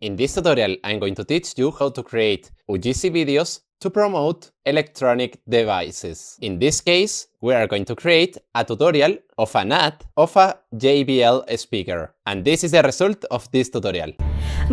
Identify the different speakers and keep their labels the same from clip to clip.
Speaker 1: In this tutorial, I'm going to teach you how to create UGC videos to promote electronic devices. In this case, we are going to create a tutorial of an ad of a JBL speaker. And this is the result of this tutorial.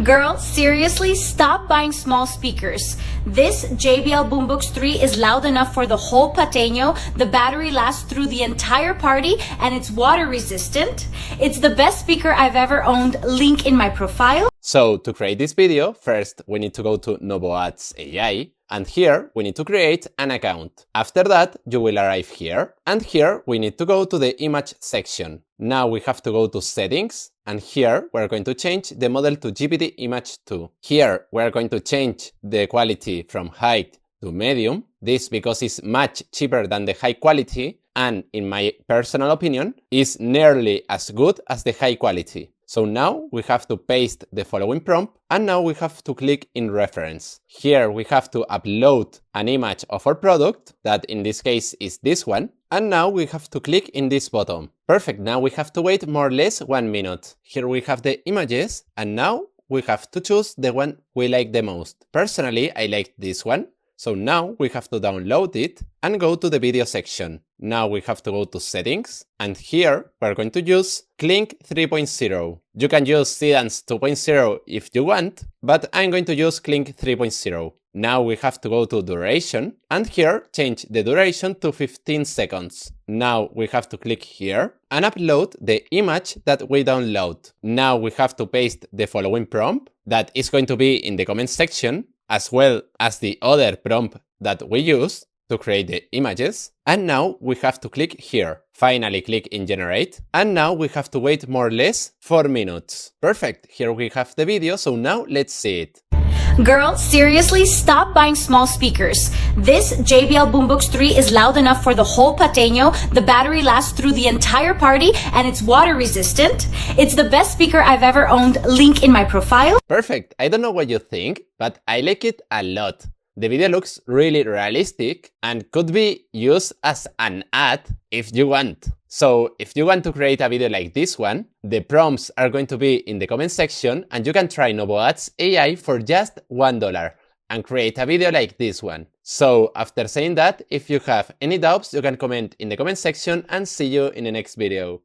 Speaker 2: Girl, seriously, stop buying small speakers. This JBL Boombox 3 is loud enough for the whole pateño, the battery lasts through the entire party, and it's water resistant. It's the best speaker I've ever owned, link in my profile.
Speaker 1: So to create this video, first we need to go to novoads.ai, and here we need to create an account. After that, you will arrive here, and here we need to go to the image section. Now we have to go to settings, and here we're going to change the model to GPT image 2. Here we're going to change the quality from high to medium. This because it's much cheaper than the high quality, and in my personal opinion, is nearly as good as the high quality. So now we have to paste the following prompt, and now we have to click in reference. Here we have to upload an image of our product, that in this case is this one, and now we have to click in this button. Perfect, now we have to wait more or less 1 minute. Here we have the images, and now we have to choose the one we like the most. Personally, I like this one. So now we have to download it and go to the video section. Now we have to go to settings, and here we're going to use Clink 3.0. You can use Sedance 2.0 if you want, but I'm going to use Clink 3.0. Now we have to go to duration, and here change the duration to 15 seconds. Now we have to click here and upload the image that we download. Now we have to paste the following prompt that is going to be in the comment section, as well as the other prompt that we use to create the images. And now we have to click here. Finally click in generate. And now we have to wait more or less 4 minutes. Perfect, here we have the video, so now let's see it.
Speaker 2: Girl, seriously, stop buying small speakers. This JBL Boombox 3 is loud enough for the whole pateño, the battery lasts through the entire party, and it's water resistant. It's the best speaker I've ever owned, link in my profile.
Speaker 1: Perfect, I don't know what you think, but I like it a lot. The video looks really realistic and could be used as an ad if you want. So if you want to create a video like this one, the prompts are going to be in the comment section, and you can try novoads AI for just $1 and create a video like this one. So after saying that, if you have any doubts, you can comment in the comment section, and see you in the next video.